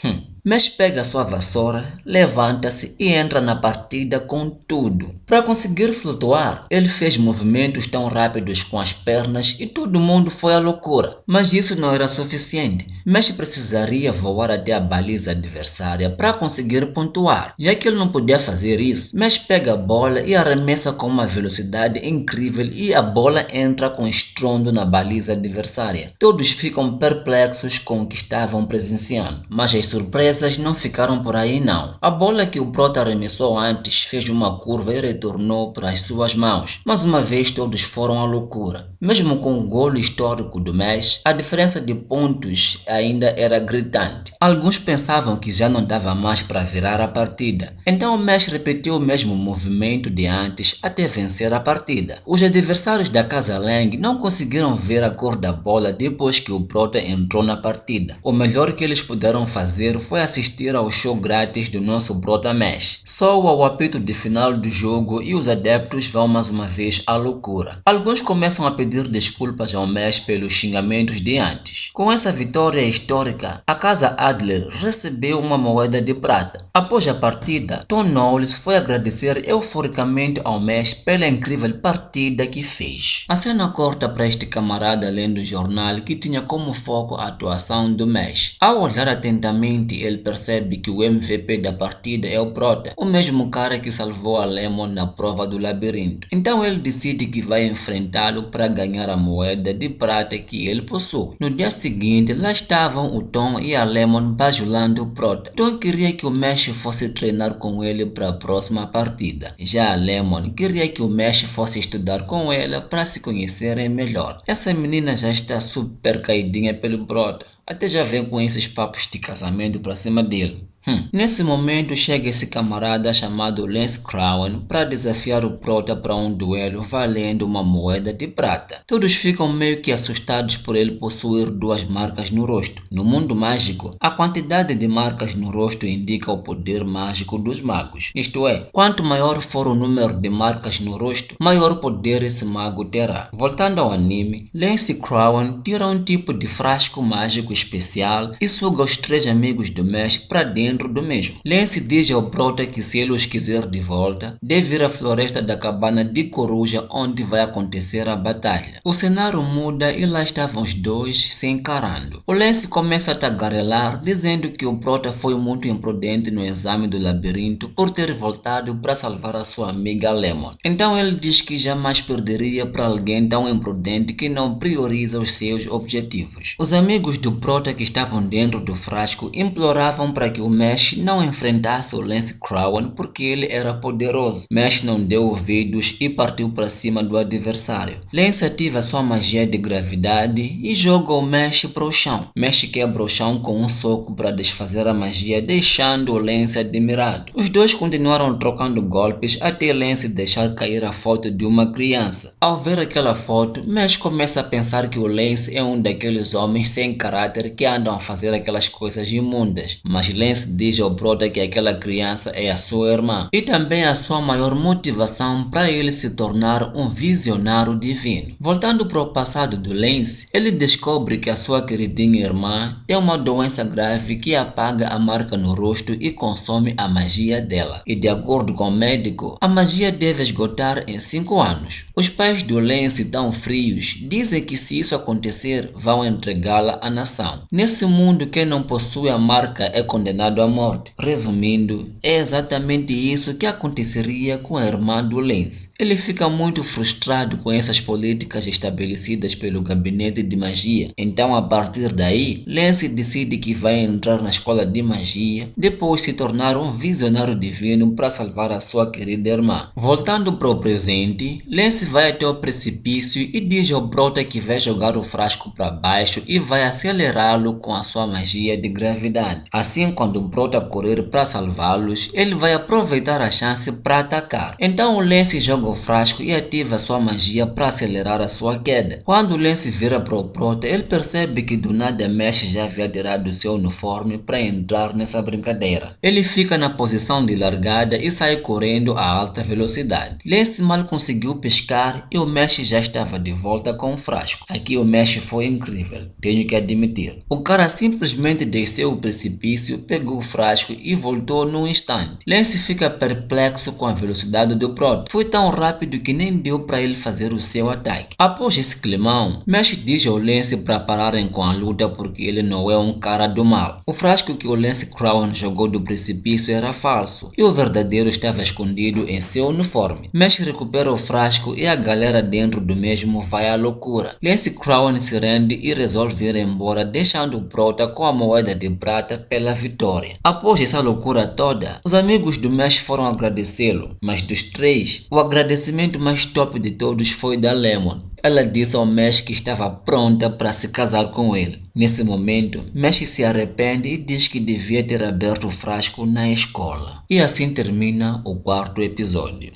Mesh pega sua vassoura, levanta-se e entra na partida com tudo. Para conseguir flutuar, ele fez movimentos tão rápidos com as pernas e todo mundo foi à loucura. Mas isso não era suficiente. Mesh precisaria voar até a baliza adversária para conseguir pontuar. Já que ele não podia fazer isso, Mesh pega a bola e arremessa com uma velocidade incrível e a bola entra com estrondo na baliza adversária. Todos ficam perplexos com o que estavam presenciando, mas as surpresas não ficaram por aí não. A bola que o Prota arremessou antes fez uma curva e retornou para as suas mãos. Mais uma vez todos foram à loucura. Mesmo com o golo histórico do Mesh, a diferença de pontos ainda era gritante. Alguns pensavam que já não dava mais para virar a partida. Então o Mesh repetiu o mesmo movimento de antes até vencer a partida. Os adversários da Casa Lang não conseguiram ver a cor da bola depois que o Prota entrou na partida. O melhor que eles puderam fazer foi assistir ao show grátis do nosso Prota Mesh. Soa o apito de final do jogo e os adeptos vão mais uma vez à loucura. Alguns começam a pedir desculpas ao Mesh pelos xingamentos de antes. Com essa vitória histórica, a Casa Adler recebeu uma moeda de prata. Após a partida, Tom Knowles foi agradecer euforicamente ao Mesh pela incrível partida que fez. A cena corta para este camarada lendo o jornal que tinha como foco a atuação do Mesh. Ao olhar atentamente, ele percebe que o MVP da partida é o Prota, o mesmo cara que salvou a Lemon na prova do labirinto. Então ele decide que vai enfrentá-lo para ganhar a moeda de prata que ele possui. No dia seguinte, lá estavam o Tom e a Lemon bajulando o Prota. Tom queria que o Mesh fosse treinar com ele para a próxima partida. Já a Lemon queria que o Mesh fosse estudar com ela para se conhecerem melhor. Essa menina já está super caidinha pelo Prota. Até já vem com esses papos de casamento pra cima dele. Nesse momento chega esse camarada chamado Lance Crown para desafiar o Prota para um duelo valendo uma moeda de prata. Todos ficam meio que assustados por ele possuir 2 marcas no rosto. No mundo mágico, a quantidade de marcas no rosto indica o poder mágico dos magos. Isto é, quanto maior for o número de marcas no rosto, maior poder esse mago terá. Voltando ao anime, Lance Crown tira um tipo de frasco mágico especial e suga os 3 amigos do Mesh para dentro do mesmo. Lance diz ao Prota que se ele os quiser de volta, deve ir à floresta da cabana de Coruja onde vai acontecer a batalha. O cenário muda e lá estavam os 2 se encarando. O Lance começa a tagarelar dizendo que o Prota foi muito imprudente no exame do labirinto por ter voltado para salvar a sua amiga Lemon. Então ele diz que jamais perderia para alguém tão imprudente que não prioriza os seus objetivos. Os amigos do Prota que estavam dentro do frasco imploravam para que o Mesh não enfrentasse o Lance Crown porque ele era poderoso. Mesh não deu ouvidos e partiu para cima do adversário. Lance ativa sua magia de gravidade e joga o Mesh para o chão. Mesh quebra o chão com um soco para desfazer a magia, deixando o Lance admirado. Os 2 continuaram trocando golpes até Lance deixar cair a foto de uma criança. Ao ver aquela foto, Mesh começa a pensar que o Lance é um daqueles homens sem caráter que andam a fazer aquelas coisas imundas. Mas Lance diz ao Prota que aquela criança é a sua irmã e também a sua maior motivação para ele se tornar um visionário divino. Voltando para o passado do Lance, ele descobre que a sua queridinha irmã tem uma doença grave que apaga a marca no rosto e consome a magia dela. E de acordo com o médico, a magia deve esgotar em 5 anos. Os pais do Lance, tão frios, dizem que se isso acontecer, vão entregá-la à nação. Nesse mundo, quem não possui a marca é condenado condenado à morte. Resumindo, é exatamente isso que aconteceria com a irmã do Lance. Ele fica muito frustrado com essas políticas estabelecidas pelo gabinete de magia. Então, a partir daí, Lance decide que vai entrar na escola de magia, depois se tornar um visionário divino para salvar a sua querida irmã. Voltando para o presente, Lance vai até o precipício e diz ao Prota que vai jogar o frasco para baixo e vai acelerá-lo com a sua magia de gravidade. Assim, quando o Prota correr para salvá-los, ele vai aproveitar a chance para atacar. Então o Lance joga o frasco e ativa sua magia para acelerar a sua queda. Quando o Lance vira para o Prota, ele percebe que do nada Mesh já havia tirado seu uniforme para entrar nessa brincadeira. Ele fica na posição de largada e sai correndo a alta velocidade. Lance mal conseguiu pescar e o Mesh já estava de volta com o frasco. Aqui o Mesh foi incrível, tenho que admitir. O cara simplesmente desceu o precipício, pegou o frasco e voltou num instante. Lance fica perplexo com a velocidade do Prota. Foi tão rápido que nem deu para ele fazer o seu ataque. Após esse climão, Mesh diz ao Lance para pararem com a luta porque ele não é um cara do mal. O frasco que o Lance Crown jogou do precipício era falso e o verdadeiro estava escondido em seu uniforme. Mesh recupera o frasco e a galera dentro do mesmo vai à loucura. Lance Crown se rende e resolve ir embora, deixando o Prota com a moeda de prata pela vitória. Após essa loucura toda, os amigos do Mesh foram agradecê-lo, mas dos três, o agradecimento mais top de todos foi da Lemon. Ela disse ao Mesh que estava pronta para se casar com ele. Nesse momento, Mesh se arrepende e diz que devia ter aberto o frasco na escola. E assim termina o quarto episódio.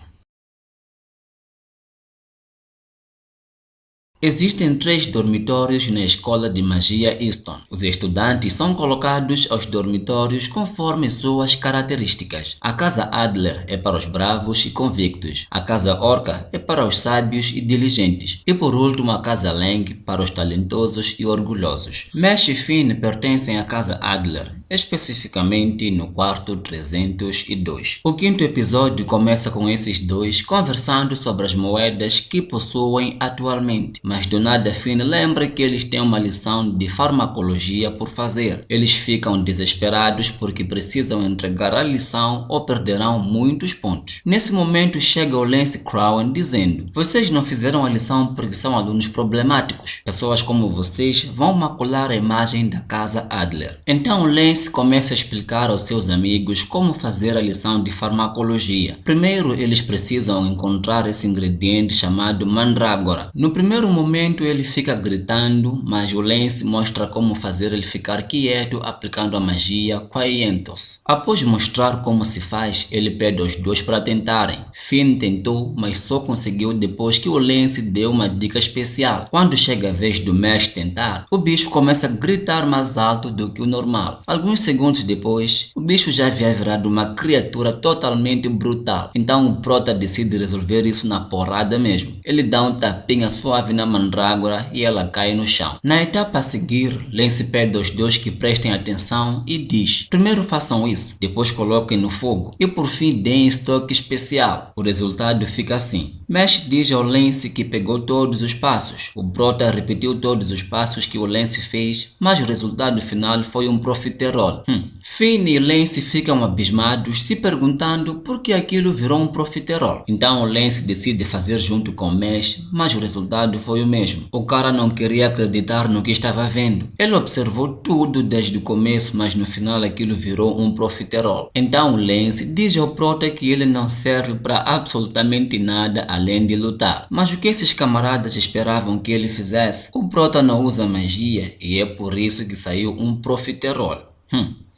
Existem 3 dormitórios na escola de magia Easton. Os estudantes são colocados aos dormitórios conforme suas características. A casa Adler é para os bravos e convictos. A casa Orca é para os sábios e diligentes. E por último a casa Lang para os talentosos e orgulhosos. Mesh e Finn pertencem à casa Adler, especificamente no quarto 302. O quinto episódio começa com esses dois conversando sobre as moedas que possuem atualmente. Mas do nada Finn lembra que eles têm uma lição de farmacologia por fazer. Eles ficam desesperados porque precisam entregar a lição ou perderão muitos pontos. Nesse momento chega o Lance Crown dizendo: "Vocês não fizeram a lição porque são alunos problemáticos. Pessoas como vocês vão macular a imagem da casa Adler." Então Lance começa a explicar aos seus amigos como fazer a lição de farmacologia. Primeiro eles precisam encontrar esse ingrediente chamado mandrágora. No primeiro momento ele fica gritando, mas o Lance mostra como fazer ele ficar quieto aplicando a magia Quaientos. Após mostrar como se faz, ele pede aos dois para tentarem. Finn tentou, mas só conseguiu depois que o Lance deu uma dica especial. Quando chega a vez do Mesh tentar, o bicho começa a gritar mais alto do que o normal. Alguns segundos depois, o bicho já havia virado uma criatura totalmente brutal. Então o Prota decide resolver isso na porrada mesmo. Ele dá um tapinha suave na mandrágora e ela cai no chão. Na etapa a seguir, Lance pede aos dois que prestem atenção e diz: primeiro façam isso, depois coloquem no fogo e por fim deem estoque especial. O resultado fica assim. Mesh diz ao Lance que pegou todos os passos. O Prota repetiu todos os passos que o Lance fez, mas o resultado final foi um profiterol. Finn e Lance ficam abismados, se perguntando por que aquilo virou um profiterol. Então o Lance decide fazer junto com Mesh, mas o resultado foi o mesmo. O cara não queria acreditar no que estava vendo. Ele observou tudo desde o começo, mas no final aquilo virou um profiterol. Então o Lance diz ao Prota que ele não serve para absolutamente nada além de lutar. Mas o que esses camaradas esperavam que ele fizesse? O Prota não usa magia e é por isso que saiu um profiterol.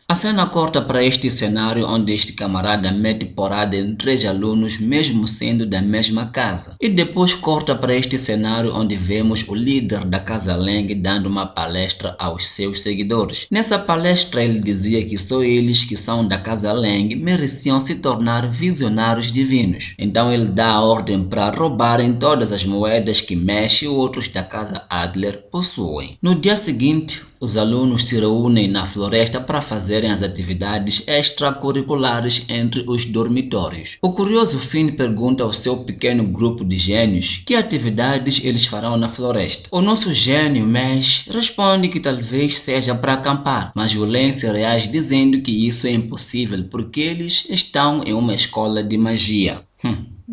A cena corta para este cenário onde este camarada mete porrada em 3 alunos mesmo sendo da mesma casa. E depois corta para este cenário onde vemos o líder da casa Lang dando uma palestra aos seus seguidores. Nessa palestra ele dizia que só eles que são da casa Lang mereciam se tornar visionários divinos. Então ele dá a ordem para roubarem todas as moedas que Mesh e outros da casa Adler possuem. No dia seguinte, os alunos se reúnem na floresta para fazer desenvolverem as atividades extracurriculares entre os dormitórios. O curioso Finn pergunta ao seu pequeno grupo de gênios que atividades eles farão na floresta. O nosso gênio Mesh responde que talvez seja para acampar, mas o Lance reage dizendo que isso é impossível porque eles estão em uma escola de magia.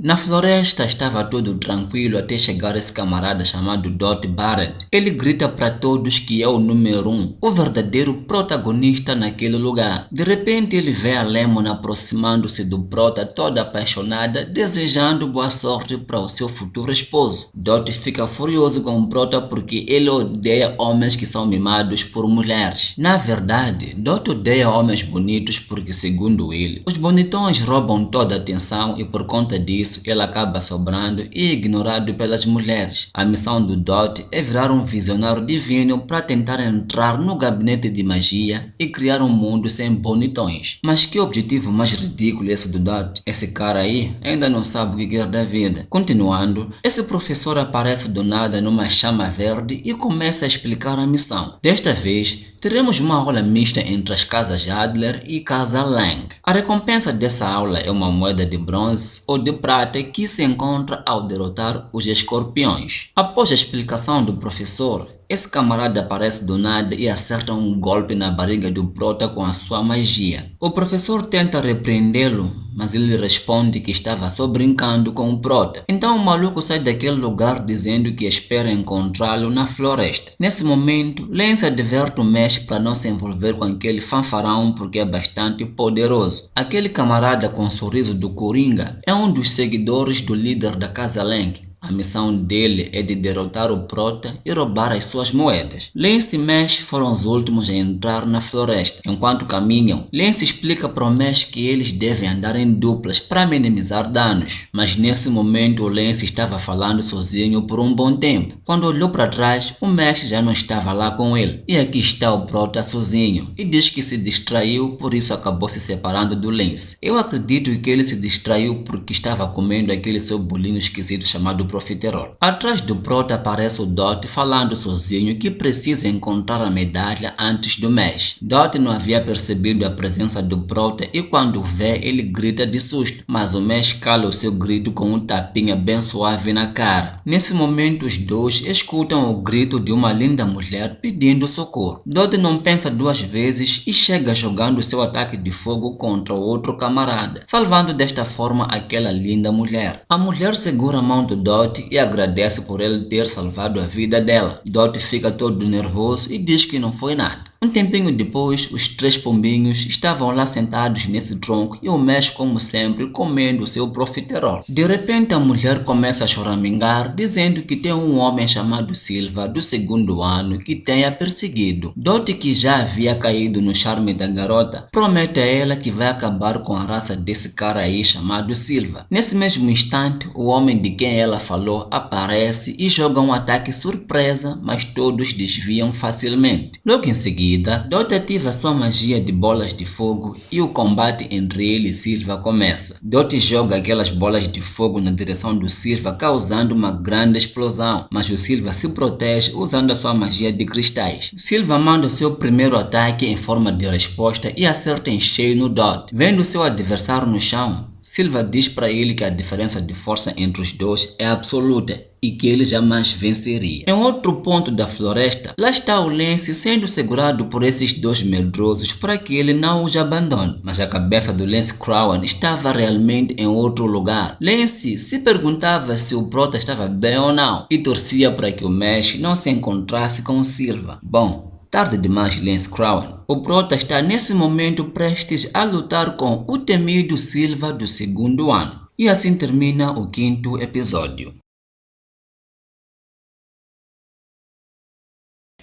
Na floresta estava tudo tranquilo até chegar esse camarada chamado Dot Barrett. Ele grita para todos que é o número 1, o verdadeiro protagonista naquele lugar. De repente ele vê a Lemon aproximando-se do prota toda apaixonada, desejando boa sorte para o seu futuro esposo. Dot fica furioso com o prota porque ele odeia homens que são mimados por mulheres. Na verdade, Dot odeia homens bonitos porque, segundo ele, os bonitões roubam toda a atenção e por conta disso ele acaba sobrando e ignorado pelas mulheres. A missão do Dot é virar um visionário divino para tentar entrar no gabinete de magia e criar um mundo sem bonitões. Mas que objetivo mais ridículo esse do Dot? Esse cara aí ainda não sabe o que quer da vida. Continuando, esse professor aparece do nada numa chama verde e começa a explicar a missão. Desta vez, teremos uma aula mista entre as casas Adler e casa Lang. A recompensa dessa aula é uma moeda de bronze ou de prata que se encontra ao derrotar os escorpiões. Após a explicação do professor, esse camarada aparece do nada e acerta um golpe na barriga do prota com a sua magia. O professor tenta repreendê-lo, mas ele responde que estava só brincando com o prota. Então o maluco sai daquele lugar dizendo que espera encontrá-lo na floresta. Nesse momento, Lance adverte o Mesh para não se envolver com aquele fanfarrão porque é bastante poderoso. Aquele camarada com o sorriso do Coringa é um dos seguidores do líder da casa Lang. A missão dele é de derrotar o prota e roubar as suas moedas. Lance e Mesh foram os últimos a entrar na floresta. Enquanto caminham, Lance explica para o Mesh que eles devem andar em duplas para minimizar danos. Mas nesse momento o Lance estava falando sozinho por um bom tempo. Quando olhou para trás, o Mesh já não estava lá com ele. E aqui está o prota sozinho. E diz que se distraiu, por isso acabou se separando do Lance. Eu acredito que ele se distraiu porque estava comendo aquele seu bolinho esquisito chamado profiterol. Atrás do prota aparece o Dot falando sozinho que precisa encontrar a medalha antes do Mesh. Dot não havia percebido a presença do prota e quando vê ele grita de susto, mas o Mesh cala o seu grito com um tapinha bem suave na cara. Nesse momento os dois escutam o grito de uma linda mulher pedindo socorro. Dot não pensa duas vezes e chega jogando seu ataque de fogo contra o outro camarada, salvando desta forma aquela linda mulher. A mulher segura a mão do Dot e agradece por ele ter salvado a vida dela. Dot fica todo nervoso e diz que não foi nada. Um tempinho depois, os três pombinhos estavam lá sentados nesse tronco e o Mesh, como sempre, comendo seu profiterol. De repente, a mulher começa a choramingar, dizendo que tem um homem chamado Silva, do segundo ano, que tem a perseguido. Dot, que já havia caído no charme da garota, promete a ela que vai acabar com a raça desse cara aí chamado Silva. Nesse mesmo instante, o homem de quem ela falou aparece e joga um ataque surpresa, mas todos desviam facilmente. Logo em seguida, Dot ativa sua magia de bolas de fogo e o combate entre ele e Silva começa. Dot joga aquelas bolas de fogo na direção do Silva, causando uma grande explosão, mas o Silva se protege usando a sua magia de cristais. Silva manda o seu primeiro ataque em forma de resposta e acerta em cheio no Dot. Vendo seu adversário no chão, Silva diz para ele que a diferença de força entre os dois é absoluta e que ele jamais venceria. Em outro ponto da floresta, lá está o Lance sendo segurado por esses dois medrosos para que ele não os abandone. Mas a cabeça do Lance Crowan estava realmente em outro lugar. Lance se perguntava se o prota estava bem ou não e torcia para que o Mesh não se encontrasse com Silva. Bom, tarde demais, Lance Crowan. O prota está nesse momento prestes a lutar com o temido Silva do segundo ano. E assim termina o 5º episódio.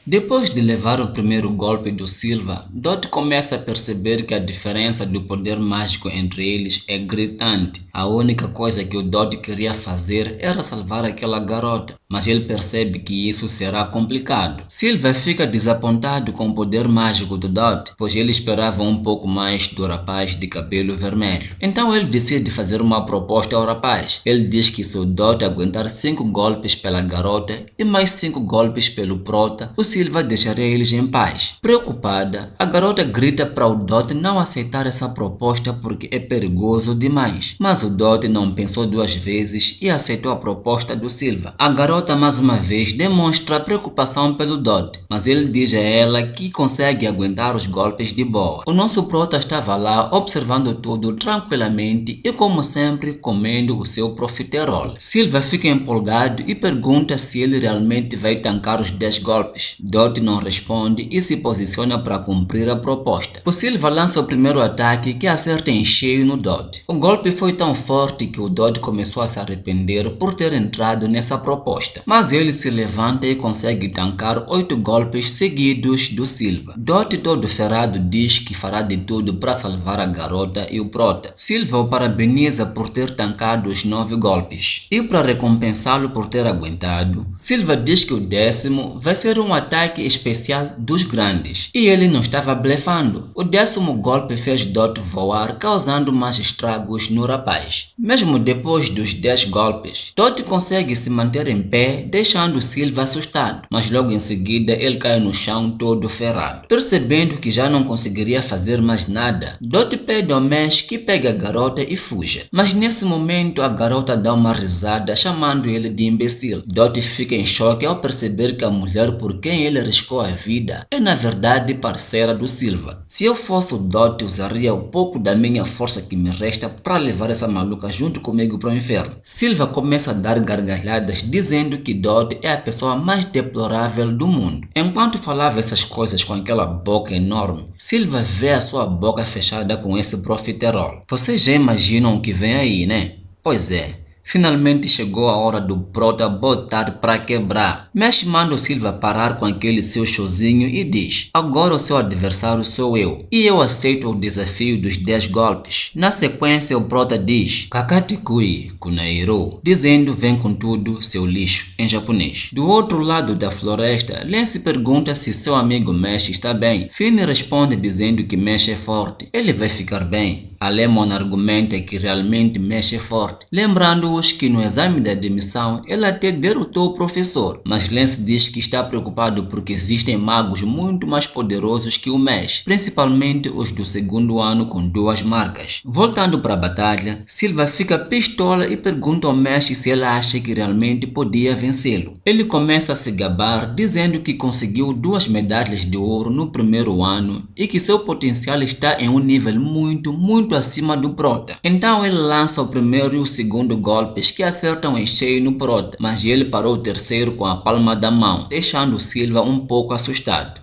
Depois de levar o primeiro golpe do Silva, Dot começa a perceber que a diferença do poder mágico entre eles é gritante. A única coisa que o Dot queria fazer era salvar aquela garota. mas ele percebe que isso será complicado. Silva fica desapontado com o poder mágico do Dot, pois ele esperava um pouco mais do rapaz de cabelo vermelho. Então ele decide fazer uma proposta ao rapaz. Ele diz que se o Dot aguentar 5 golpes pela garota e mais 5 golpes pelo prota, o Silva deixaria eles em paz. Preocupada, a garota grita para o Dot não aceitar essa proposta porque é perigoso demais. Mas o Dot não pensou 2 vezes e aceitou a proposta do Silva. A garota mais uma vez demonstra preocupação pelo Dot, mas ele diz a ela que consegue aguentar os golpes de boa. O nosso prota estava lá observando tudo tranquilamente e como sempre comendo o seu profiterol. Silva fica empolgado e pergunta se ele realmente vai tancar os 10 golpes. Dot não responde e se posiciona para cumprir a proposta. O Silva lança o primeiro ataque que acerta em cheio no Dot. O golpe foi tão forte que o Dot começou a se arrepender por ter entrado nessa proposta, mas ele se levanta e consegue tancar 8 golpes seguidos do Silva. Dot, todo ferrado, diz que fará de tudo para salvar a garota e o prota. Silva o parabeniza por ter tancado os 9 golpes e para recompensá-lo por ter aguentado, Silva diz que o 10º vai ser um ataque especial dos grandes e ele não estava blefando. O 10º golpe fez Dot voar, causando mais estragos no rapaz. Mesmo depois dos 10 golpes, Dot consegue se manter em pé, deixando Silva assustado, mas logo em seguida ele cai no chão todo ferrado. Percebendo que já não conseguiria fazer mais nada, Dot pede ao Mesh que pegue a garota e fuja. Mas nesse momento a garota dá uma risada, chamando ele de imbecil. Dot fica em choque ao perceber que a mulher por quem ele arriscou a vida é na verdade parceira do Silva. Se eu fosse o Dot, usaria o pouco da minha força que me resta para levar essa maluca junto comigo para o inferno. Silva começa a dar gargalhadas dizendo que Dot é a pessoa mais deplorável do mundo. Enquanto falava essas coisas com aquela boca enorme, Silva vê a sua boca fechada com esse profiterol. Vocês já imaginam o que vem aí, né? Pois é. Finalmente chegou a hora do prota botar pra quebrar. Mesh manda o Silva parar com aquele seu showzinho e diz: agora o seu adversário sou eu, e eu aceito o desafio dos 10 golpes. Na sequência o prota diz: Kakati kui kunairo, dizendo vem com tudo, seu lixo, em japonês. Do outro lado da floresta, Lance pergunta se seu amigo Mesh está bem. Finn responde dizendo que Mesh é forte, ele vai ficar bem. A Lemon argumenta que realmente Mesh é forte, lembrando-os que no exame da admissão ele até derrotou o professor, mas Lance diz que está preocupado porque existem magos muito mais poderosos que o Mesh, principalmente os do 2º ano com 2 marcas. Voltando para a batalha, Silva fica pistola e pergunta ao Mesh se ele acha que realmente podia vencê-lo. Ele começa a se gabar dizendo que conseguiu 2 medalhas de ouro no 1º ano e que seu potencial está em um nível muito acima do prota. Então ele lança o 1º e o 2º golpes que acertam em cheio no prota, mas ele parou o 3º com a palma da mão, deixando Silva um pouco assustado.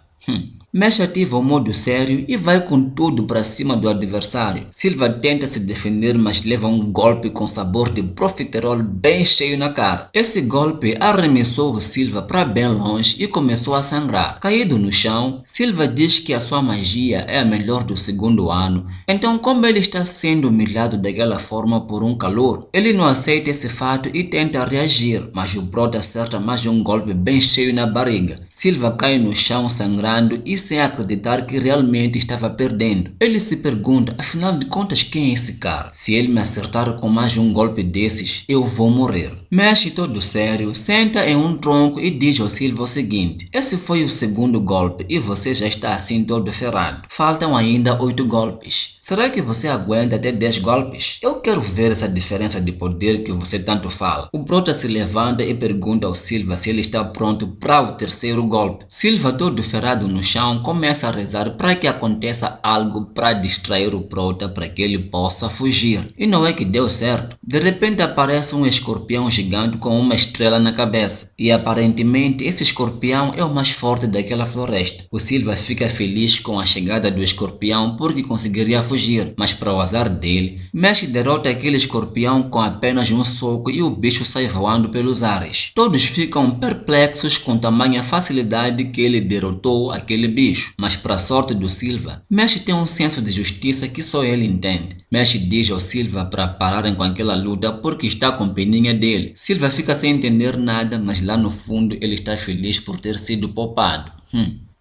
Mesh ativa o modo sério e vai com tudo para cima do adversário. Silva tenta se defender, mas leva um golpe com sabor de profiterol bem cheio na cara. Esse golpe arremessou o Silva para bem longe e começou a sangrar. Caído no chão, Silva diz que a sua magia é a melhor do 2º ano. Então, como ele está sendo humilhado daquela forma por um calor, ele não aceita esse fato e tenta reagir, mas o prota acerta mais um golpe bem cheio na barriga. Silva cai no chão sangrando e sem acreditar que realmente estava perdendo. Ele se pergunta, afinal de contas, quem é esse cara? Se ele me acertar com mais um golpe desses, eu vou morrer. Mesh, todo sério, senta em um tronco e diz ao Silva o seguinte: esse foi o 2º golpe e você já está assim todo ferrado. Faltam ainda 8 golpes. Será que você aguenta até 10 golpes? Eu quero ver essa diferença de poder que você tanto fala. O prota se levanta e pergunta ao Silva se ele está pronto para o 3º golpe. Silva, todo ferrado no chão, começa a rezar para que aconteça algo para distrair o prota para que ele possa fugir. E não é que deu certo. De repente aparece um escorpião gigante com uma estrela na cabeça. E aparentemente esse escorpião é o mais forte daquela floresta. O Silva fica feliz com a chegada do escorpião porque conseguiria fugir, mas para o azar dele, Mesh derrota aquele escorpião com apenas um soco e o bicho sai voando pelos ares. Todos ficam perplexos com tamanha facilidade que ele derrotou aquele bicho, mas para a sorte do Silva, Mesh tem um senso de justiça que só ele entende. Mesh diz ao Silva para pararem com aquela luta porque está com peninha dele, Silva fica sem entender nada, mas lá no fundo ele está feliz por ter sido poupado.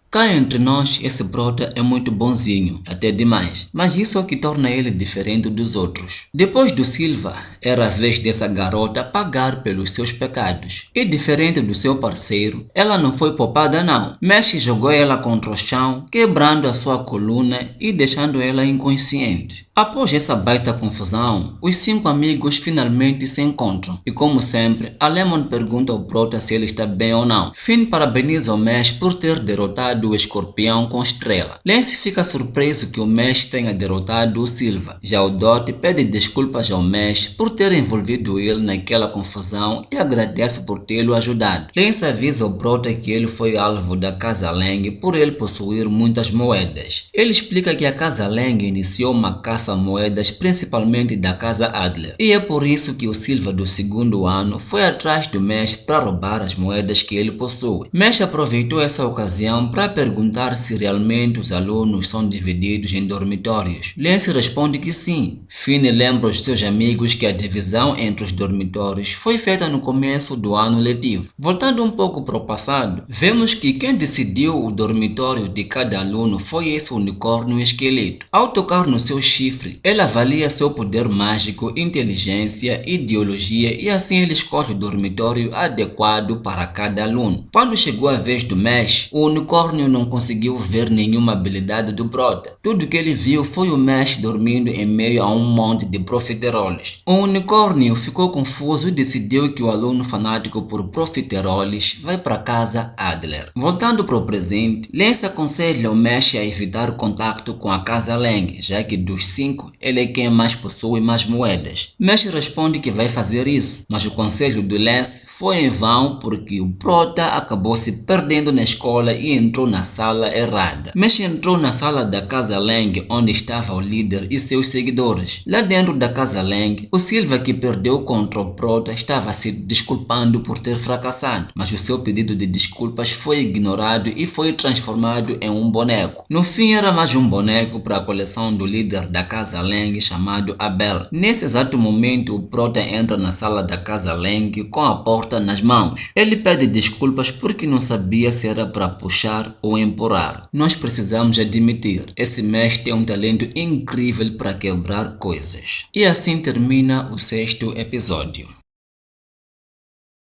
Cá entre nós, esse prota é muito bonzinho, até demais, mas isso é o que torna ele diferente dos outros. Depois do Silva, era a vez dessa garota pagar pelos seus pecados. E diferente do seu parceiro, ela não foi poupada não. Mesh jogou ela contra o chão, quebrando a sua coluna e deixando ela inconsciente. Após essa baita confusão, os 5 amigos finalmente se encontram. E como sempre, a Lemon pergunta ao prota se ele está bem ou não. Finn parabeniza o Mesh por ter derrotado o escorpião com estrela. Lance fica surpreso que o Mesh tenha derrotado o Silva. Já o Dot pede desculpas ao Mesh por ter envolvido ele naquela confusão e agradece por tê-lo ajudado. Lance avisa o prota que ele foi alvo da Casa Lang por ele possuir muitas moedas. Ele explica que a Casa Lang iniciou uma caça a moedas principalmente da Casa Adler. E é por isso que o Silva do 2º ano foi atrás do Mesh para roubar as moedas que ele possui. Mesh aproveitou essa ocasião para perguntar se realmente os alunos são divididos em dormitórios. Lance responde que sim. Finn lembra aos seus amigos que a divisão entre os dormitórios foi feita no começo do ano letivo. Voltando um pouco para o passado, vemos que quem decidiu o dormitório de cada aluno foi esse unicórnio esqueleto. Ao tocar no seu chifre, ele avalia seu poder mágico, inteligência, ideologia e assim ele escolhe o dormitório adequado para cada aluno. Quando chegou a vez do Mesh, o unicórnio não conseguiu ver nenhuma habilidade do prota. Tudo que ele viu foi o Mesh dormindo em meio a um monte de profiteroles. O unicórnio ficou confuso e decidiu que o aluno fanático por profiteroles vai para Casa Adler. Voltando para o presente, Lance aconselha o Mesh a evitar o contato com a Casa Lang, já que dos 5, ele é quem mais possui mais moedas. Mesh responde que vai fazer isso, mas o conselho do Lance foi em vão porque o prota acabou se perdendo na escola e entrou na sala errada. Mesh entrou na sala da Casa Lang, onde estava o líder e seus seguidores. Lá dentro da Casa Lang, o Silva, que perdeu contra o prota, estava se desculpando por ter fracassado, mas o seu pedido de desculpas foi ignorado e foi transformado em um boneco. No fim, era mais um boneco para a coleção do líder da Casa Lang chamado Abel. Nesse exato momento, o prota entra na sala da Casa Lang com a porta nas mãos. Ele pede desculpas porque não sabia se era para puxar ou empurrar. Nós precisamos admitir, esse Mesh tem um talento incrível para quebrar coisas. E assim termina o 6º episódio.